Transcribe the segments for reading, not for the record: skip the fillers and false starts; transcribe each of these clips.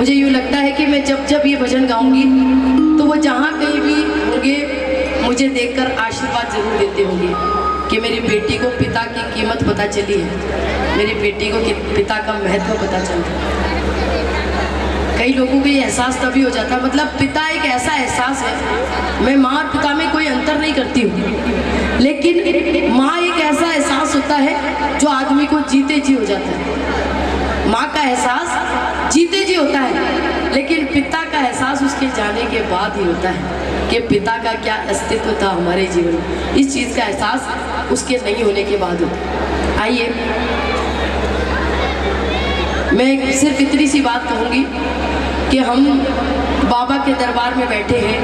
मुझे यूँ लगता है कि मैं जब जब ये भजन गाऊंगी तो वो जहाँ कहीं भी होंगे मुझे देखकर आशीर्वाद जरूर देते होंगे कि मेरी बेटी को पिता की कीमत पता चली है, मेरी बेटी को पिता का महत्व पता चला। कई लोगों को ये एहसास तभी हो जाता है, मतलब पिता एक ऐसा एहसास है, मैं माँ और पिता में कोई अंतर नहीं करती हूँ, लेकिन माँ एक ऐसा एहसास होता है जो आदमी को जीते जी हो जाता है। माँ का एहसास जीते जी होता है, लेकिन पिता का एहसास उसके जाने के बाद ही होता है कि पिता का क्या अस्तित्व था हमारे जीवन में। इस चीज़ का एहसास उसके नहीं होने के बाद होता है। आइए मैं सिर्फ इतनी सी बात कहूँगी कि हम बाबा के दरबार में बैठे हैं।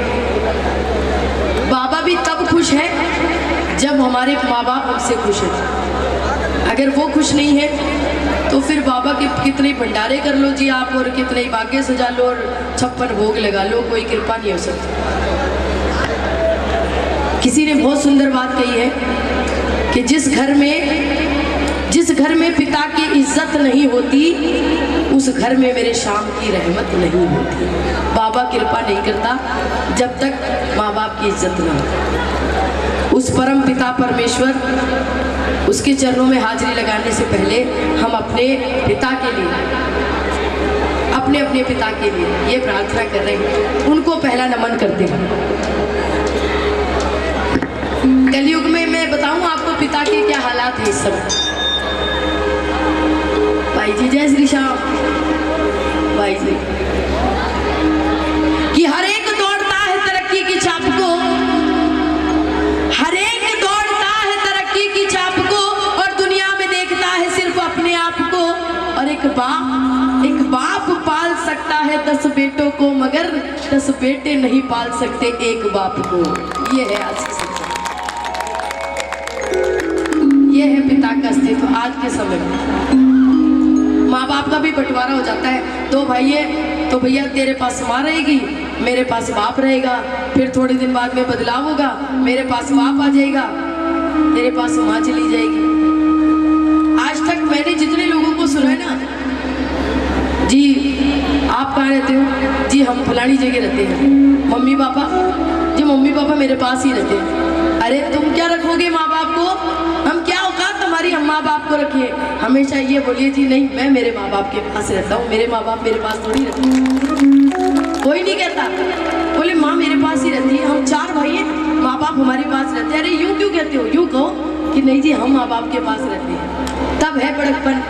बाबा भी तब खुश है जब हमारे माँ बाप हमसे खुश हैं। अगर वो खुश नहीं है तो फिर बाबा के कितने भंडारे कर लो जी आप, और कितने बागे सजा लो और 56 भोग लगा लो, कोई कृपा नहीं हो सकती। किसी ने बहुत सुंदर बात कही है कि जिस घर में पिता की इज्जत नहीं होती उस घर में मेरे शाम की रहमत नहीं होती। बाबा कृपा नहीं करता जब तक माँ बाप की इज्जत ना हो। उस परम पिता परमेश्वर, उसके चरणों में हाजिरी लगाने से पहले हम अपने पिता के लिए, अपने पिता के लिए ये प्रार्थना कर रहे हैं, उनको पहला नमन करते हैं। कलयुग में मैं बताऊं आपको पिता के क्या हालात है इस समय। भाई जी जय श्री श्याम। भाई जी कि हर एक दौड़ता है तरक्की की छाप को, हर एक दौड़ता है तरक्की की छाप को, और दुनिया में देखता है सिर्फ अपने आप को। और एक बाप पाल सकता है 10 बेटों को, मगर 10 बेटे नहीं पाल सकते एक बाप को। ये है आज की सच्चाई, ये है पिता का अस्तित्व आज के समय में। माँ बाप का भी बंटवारा हो जाता है, दो भाई है तो भैया तेरे पास माँ रहेगी, मेरे पास बाप रहेगा, फिर थोड़े दिन बाद में बदलाव होगा, मेरे पास बाप आ जाएगा, तेरे पास माँ चली जाएगी। आज तक मैंने जितने लोगों को सुना है ना, जी आप कहाँ रहते हो, जी हम फलानी जगह रहते हैं। मम्मी पापा, जी मम्मी पापा मेरे पास ही रहते हैं। अरे तुम क्या रखोगे माँ बाप को, हम क्या औकात हमारी हम माँ बाप को रखिए। हमेशा ये बोलिए जी नहीं मैं मेरे माँ बाप के पास रहता हूँ, मेरे माँ बाप मेरे पास थोड़ी रहते हैं। कोई नहीं कहता, बोले माँ मेरे पास ही रहती है, हम 4 भाई हैं, माँ बाप हमारे पास रहते हैं। अरे यूँ क्यों कहते हो, यूँ कहो कि नहीं जी हम माँ बाप के पास रहते हैं। तब है बड़कपन,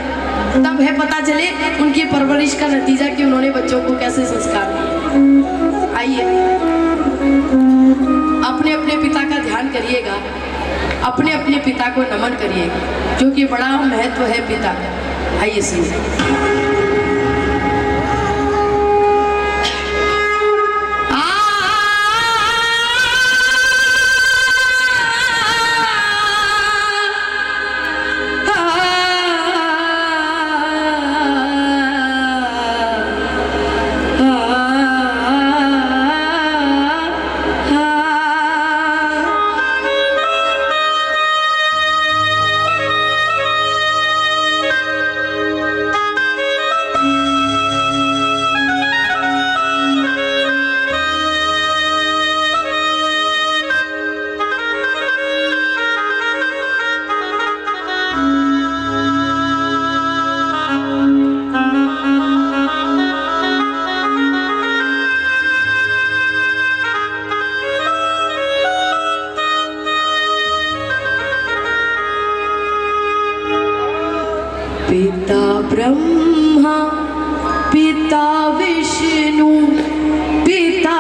तब है पता चले उनकी परवरिश का नतीजा कि उन्होंने बच्चों को कैसे संस्कार दिए। आइए अपने अपने पिता का ध्यान करिएगा, अपने अपने पिता को नमन करिएगा, क्योंकि बड़ा महत्व है पिता का। आइए सुनिए। पिता ब्रह्मा पिता विष्णु पिता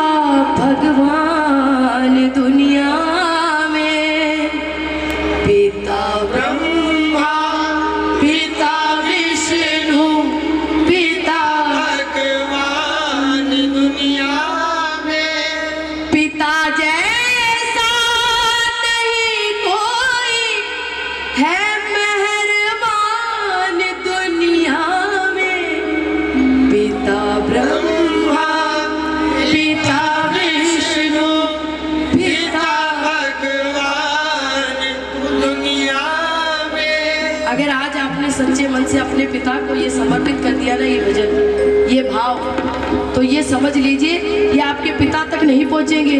भगवान दुनिया में। पिता ब्रह्मा पिता विष्णु पिता भगवान दुनिया में। पिता जैसा नहीं कोई है सच्चे मन से अपने पिता को ये समर्पित कर दिया ना, ये भजन, ये भाव, तो ये समझ लीजिए ये आपके पिता तक नहीं पहुंचेंगे,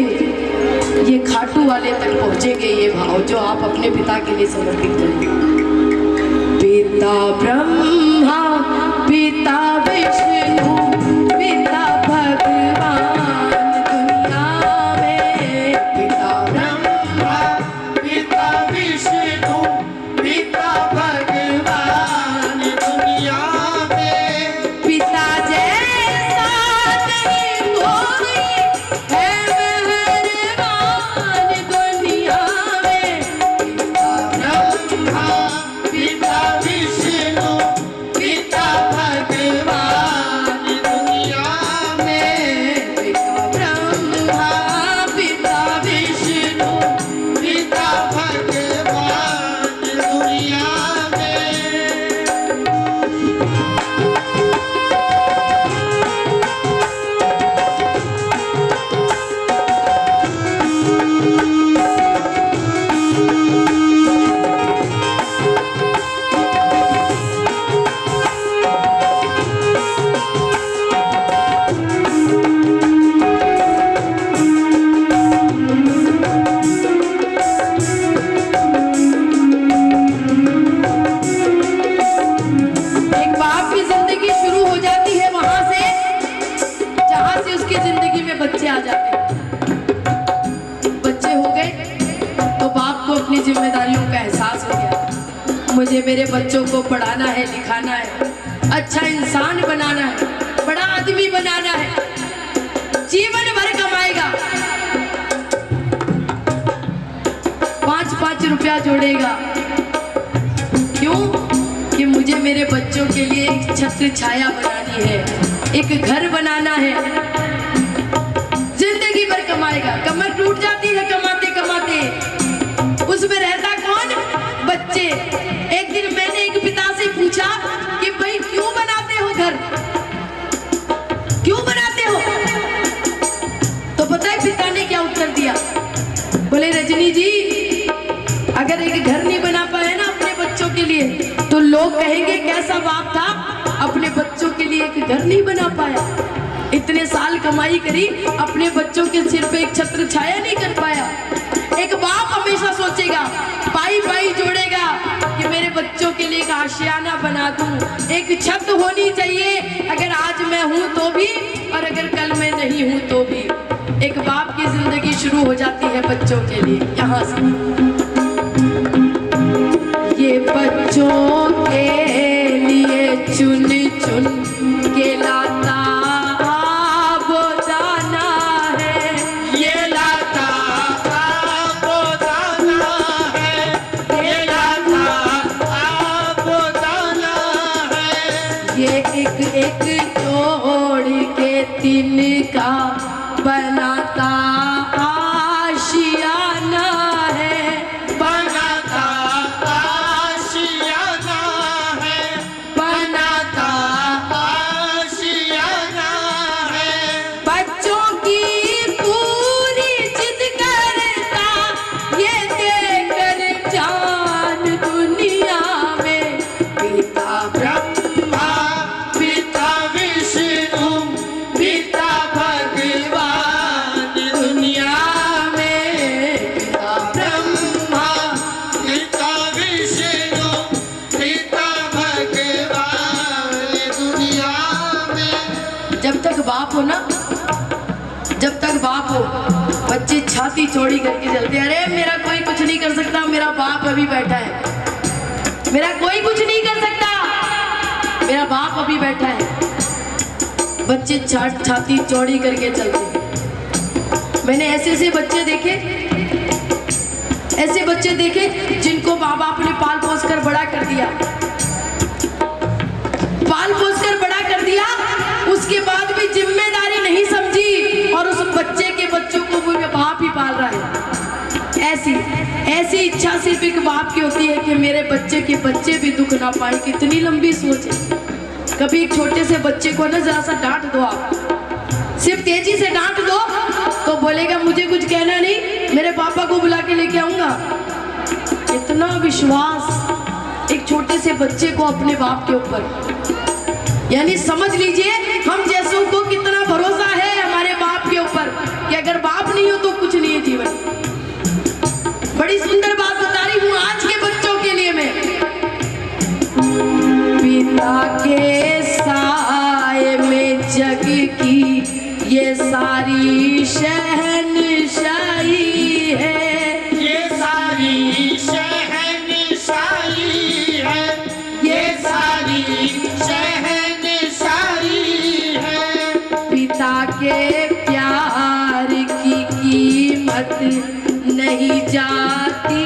ये खाटू वाले तक पहुंचेंगे ये भाव जो आप अपने पिता के लिए समर्पित करेंगे। पिता ब्रह्मा पिता विष्णु पिता भगवान दुनिया में। पिता ब्रह्मा पिता विष्णु पिता भगवान दुनिया में। पिता जैसा नहीं कोई है मेहरबान दुनिया में। पिता ब्रह्मा पिता विष्णु पिता भगवान दुनिया में। पिता ब्रह्मा पिता विष्णु पिता भगवान दुनिया में। एक बाप की जिंदगी शुरू हो जाती है वहां से जहां से उसकी जिंदगी में बच्चे आ जाते हैं। बच्चे हो गए तो बाप को अपनी जिम्मेदारियों का एहसास हो गया। मुझे मेरे बच्चों को पढ़ाना है, लिखाना है, अच्छा इंसान बनाना है, बड़ा आदमी बनाना है, जीवन भर कमाएगा, 5-5 रुपया जोड़ेगा। क्यों? कि मुझे मेरे बच्चों के लिए एक छत्र छाया बनानी है, एक घर बनाना है। जिंदगी भर कमाएगा, कमर टूट जाती है कमाते कमाते, उसमें रहता कौन? बच्चे। एक दिन मैंने एक पिता से पूछा कि भाई क्यों बनाते हो घर, क्यों बनाते हो? तो पता है पिता ने क्या उत्तर दिया? बोले रजनी जी अगर एक घर नहीं बना पाए ना अपने बच्चों के लिए तो लोग कहेंगे कैसा बाप था, अपने बच्चों के लिए एक घर नहीं बना पाया, इतने साल कमाई करी अपने बच्चों के सिर पे एक छत्र छाया नहीं कर पाया। एक बाप हमेशा सोचेगा, पाई पाई जोड़ेगा कि मेरे बच्चों के लिए एक आशियाना बना दूं, एक छत होनी चाहिए, अगर आज मैं हूं तो भी और अगर कल मैं नहीं हूं तो भी। एक बाप की जिंदगी शुरू हो जाती है बच्चों के लिए यहाँ से। ये बच्चों के लिए चुन चुन के लाता वो दाना है, ये लाता वो दाना है, ये लाता वो दाना है। ये एक एक जोड़ के तिनका बनाता आशियाना है, बनाता आशियाना है, बनाता आशियाना है। बच्चों की पूरी जिद करता ये देकर जान दुनिया में। पिता ब्रह्मा पिता विष्णु पिता भगवान दुनिया में। पिता ब्रह्मा पिता विष्णु पिता भगवान दुनिया में। जब तक बाप हो ना, जब तक बाप हो बच्चे छाती चौड़ी करके चलते हैं, अरे मेरा कोई कुछ नहीं कर सकता, मेरा बाप अभी बैठा है, मेरा कोई कुछ नहीं कर सकता, मेरा बाप अभी बैठा है। बच्चे छाती चौड़ी करके चलते हैं। मैंने ऐसे ऐसे बच्चे देखे, ऐसे बच्चे देखे जिनको माँ बाप ने पाल पोस कर बड़ा कर दिया, पाल पोस कर बड़ा कर दिया, उसके बाद भी जिम्मेदारी नहीं समझी और उस बच्चे के बच्चों को वो बाप ही पाल रहा है। ऐसी ऐसी इच्छा सिर्फ एक बाप की होती है कि मेरे बच्चे के बच्चे भी दुख ना पाए। कितनी लंबी सोच है। कभी एक छोटे से बच्चे को ना जरा सा डांट दो, आप सिर्फ तेजी से डांट दो तो बोलेगा मुझे कुछ कहना नहीं, मेरे पापा को बुला के लेके आऊंगा। इतना विश्वास एक छोटे से बच्चे को अपने बाप के ऊपर, यानी समझ लीजिए हम जैसों को कितना भरोसा ये सारी शहनशाही है, ये सारी शहनशाही है, ये सारी शहनशाही है। पिता के प्यार की कीमत नहीं जाती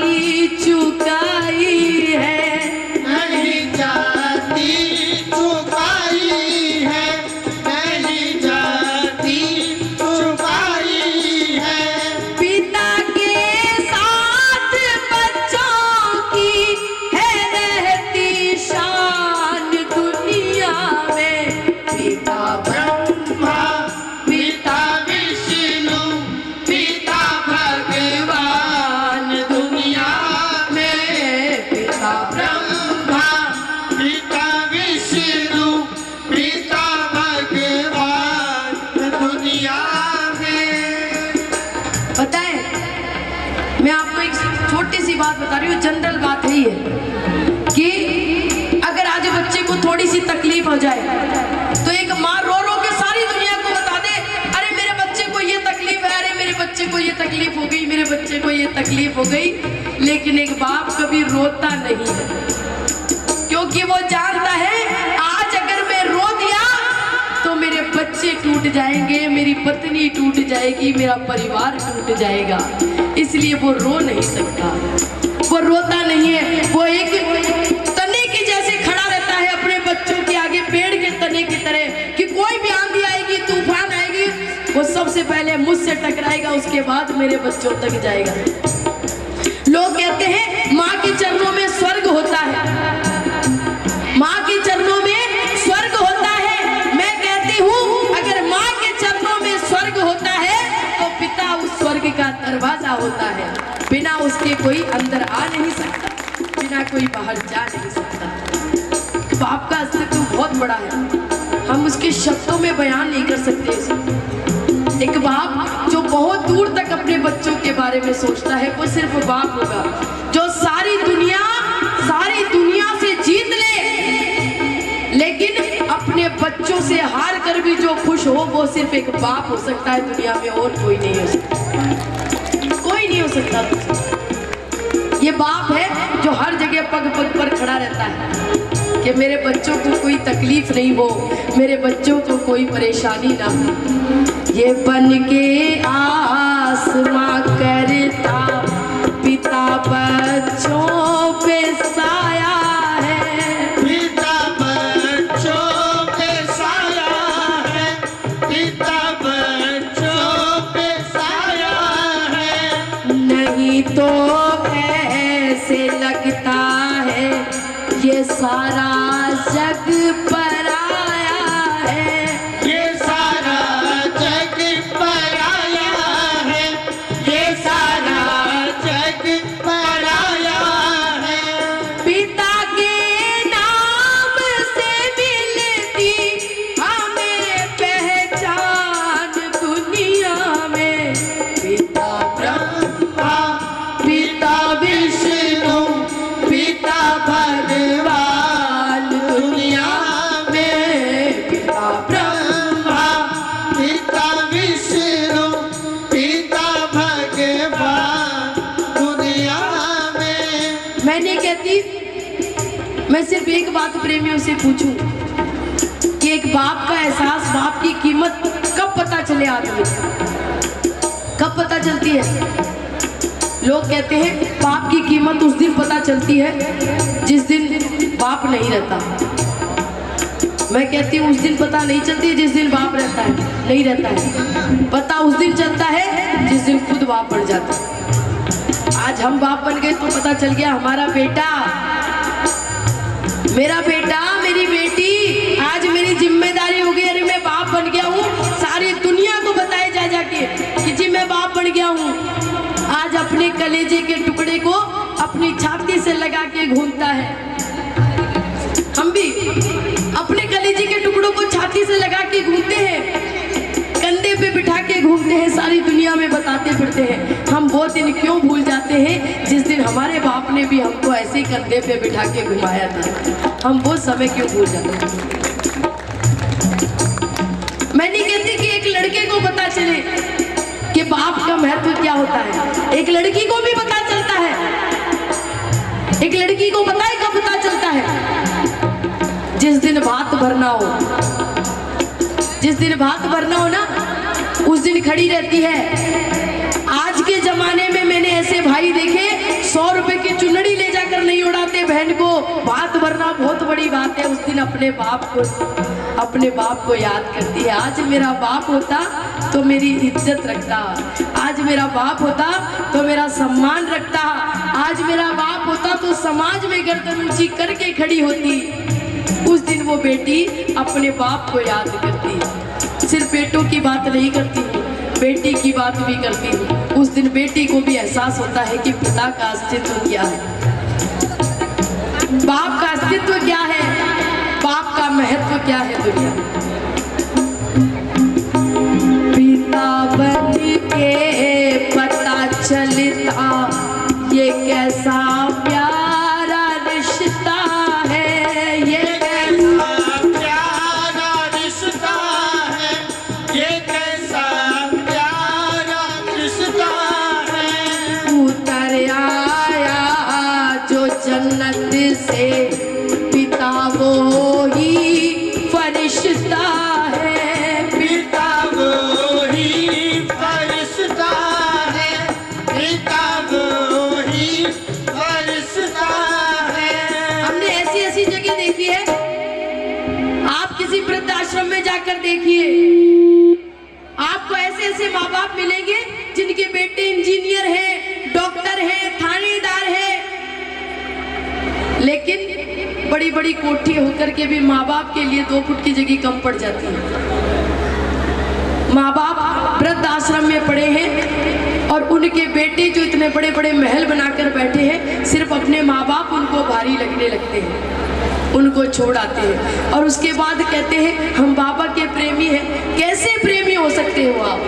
चुकाई है, नहीं जाती चुकाई है, नहीं जाती चुकाई है। पिता के साथ बच्चों की है रहती शान दुनिया में। पिता ब्रह्मा पिता विष्णु पिता भगवान दुनिया में। पिता ब्रह्मा पिता विष्णु पिता भगवान दुनिया में। पता है, मैं आपको एक छोटी सी बात बता रही हूँ, जनरल बात है ये कि अगर आज बच्चे को थोड़ी सी तकलीफ हो जाए तो एक माँ रो रो के सारी दुनिया को बता दे, अरे मेरे बच्चे को ये तकलीफ है, अरे मेरे बच्चे को ये तकलीफ हो गई, मेरे बच्चे को ये तकलीफ हो गई। लेकिन एक बाप कभी रोता नहीं है, क्योंकि वो जानता है आज अगर मैं रो दिया तो मेरे बच्चे टूट जाएंगे, मेरी पत्नी टूट जाएगी, मेरा परिवार टूट जाएगा। इसलिए वो रो नहीं सकता, वो रोता नहीं है। वो एक तने के जैसे खड़ा रहता है अपने बच्चों के आगे, पेड़ के तने की तरह, कि कोई भी आंधी आएगी, तूफान आएगी, वो सबसे पहले मुझसे टकराएगा, उसके बाद मेरे बच्चों तक जाएगा। लोग कहते हैं माँ के चरणों में स्वर्ग होता है, माँ के चरणों में स्वर्ग होता है। मैं कहती हूँ अगर माँ के चरणों में स्वर्ग होता है तो पिता उस स्वर्ग का दरवाजा होता है। बिना उसके कोई अंदर आ नहीं सकता, बिना कोई बाहर जा नहीं सकता। बाप का अस्तित्व बहुत बड़ा है, हम उसके शब्दों में बयान नहीं कर सकते इसे। एक बाप जो बहुत दूर तक अपने बच्चों के बारे में सोचता है वो सिर्फ बाप होगा। जो सारी दुनिया से जीत ले लेकिन अपने बच्चों से हार कर भी जो खुश हो वो सिर्फ एक बाप हो सकता है दुनिया में, और कोई नहीं हो सकता, कोई नहीं हो सकता। ये बाप है जो हर जगह पग पग पर खड़ा रहता है कि मेरे बच्चों को कोई तकलीफ नहीं हो, मेरे बच्चों को कोई परेशानी ना हो। ये बन के आसमां करता पिता बच्चों पे साया है, पिता बच्चों पे साया है, पिता बच्चों पे साया है। नहीं तो ऐसे लगता है ये सारा जग पराया है, ये सारा जग पराया है, ये सारा जग पराया है। पिता के नाम से मिलती हमें पहचान दुनिया में। पिता ब्रह्मा पिता विष्णु पिता भगवान दुनिया में। पिता ब्रह्मा पिता विष्णु पिता भगवान दुनिया में। मैं नहीं कहती, मैं सिर्फ एक बात प्रेमियों से पूछूं कि एक बाप का एहसास, बाप की कीमत कब पता चले आदमी, कब पता चलती है? लोग कहते हैं बाप की कीमत उस दिन पता चलती है जिस दिन बाप नहीं रहता। मैं कहती हूँ उस दिन पता नहीं चलती है जिस दिन बाप रहता है, नहीं रहता है। पता उस दिन चलता है जिस दिन खुद बाप बन जाता है। आज हम बाप बन गए तो पता चल गया हमारा बेटा, मेरा बेटा, मेरी बेटी, आज मेरी जिम्मेदारी हो गई, अरे मैं बाप बन गया हूँ। सारी दुनिया को बताए जा जाके कि जी मैं बाप बन गया हूँ। आज अपने कलेजे के टुकड़े को अपनी छाती से लगा के घूमता है। हम भी अपने कलेजे के टुकड़ों को छाती से लगा के घूमते हैं, कंधे पे बिठा के घूमते हैं, सारी दुनिया में बताते फिरते हैं। हम वो दिन क्यों भूल जाते हैं जिस दिन हमारे बाप ने भी हमको ऐसे ही कंधे पे बिठा के घुमाया था? हम वो समय क्यों भूल जाते हैं? मैं नहीं कहती कि एक लड़के को पता चले कि बाप का महत्व क्या होता है। एक लड़की को भी पता चलता है, एक लड़की को पता है कब पता चलता है, जिस दिन भात भरना हो, जिस दिन भात भरना हो ना, उस दिन खड़ी रहती है। आज के जमाने में मैंने ऐसे भाई देखे 100 रुपए की चुनरी ले जाकर नहीं उड़ाते बहन को, भात भरना बहुत बड़ी बात है। उस दिन अपने बाप को याद करती है। आज मेरा बाप होता तो मेरी इज्जत रखता, आज मेरा बाप होता तो मेरा सम्मान रखता, आज मेरा बाप होता तो समाज में गर्दन ऊंची करके खड़ी होती। उस दिन वो बेटी अपने बाप को याद करती। सिर्फ बेटों की बात नहीं करती, बेटी की बात भी करती हूँ। उस दिन बेटी को भी एहसास होता है कि पिता का अस्तित्व क्या है, बाप का अस्तित्व क्या है, बाप का महत्व क्या है दुनिया में। पिता बन के पता चलता ये कैसा प्यारा रिश्ता है, ये कैसा प्यारा रिश्ता है, ये कैसा प्यारा रिश्ता है। उतर आया जो जन्नत से पिता वो ही फरिश्ता है, पिता वो ही फरिश्ता है, पिता वो ही फरिश्ता है। हमने ऐसी ऐसी जगह देखी है, आप किसी वृद्धाश्रम में जाकर देखिए, आपको ऐसे ऐसे माँ बाप मिलेंगे जिनके बेटे इंजीनियर हैं, डॉक्टर हैं, थानेदार हैं, लेकिन बड़ी बड़ी कोठी होकर के भी माँ बाप के लिए 2 फुट की जगह कम पड़ जाती है। माँ बाप वृद्ध आश्रम में पड़े हैं और उनके बेटे जो इतने बड़े बड़े महल बनाकर बैठे हैं, सिर्फ अपने माँ बाप उनको भारी लगने लगते हैं, उनको छोड़ आते हैं और उसके बाद कहते हैं हम बाबा के प्रेमी हैं। कैसे प्रेमी हो सकते हो आप?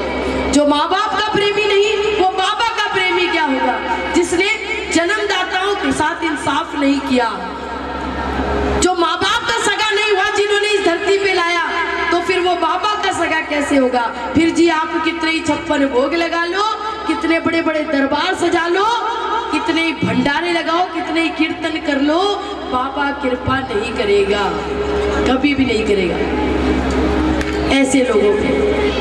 जो माँ बाप का प्रेमी नहीं, वो बाबा का प्रेमी क्या होगा? जिसने जन्मदाताओं के साथ इंसाफ नहीं किया, जो माँ बाप का सगा नहीं हुआ, जिन्होंने इस धरती पे लाया, तो फिर वो बाबा का सगा कैसे होगा? फिर जी आप कितने ही 56 भोग लगा लो, कितने बड़े बड़े दरबार सजा लो, कितने ही भंडारे लगाओ, कितने ही कीर्तन कर लो, बाबा कृपा नहीं करेगा, कभी भी नहीं करेगा ऐसे लोगों पे।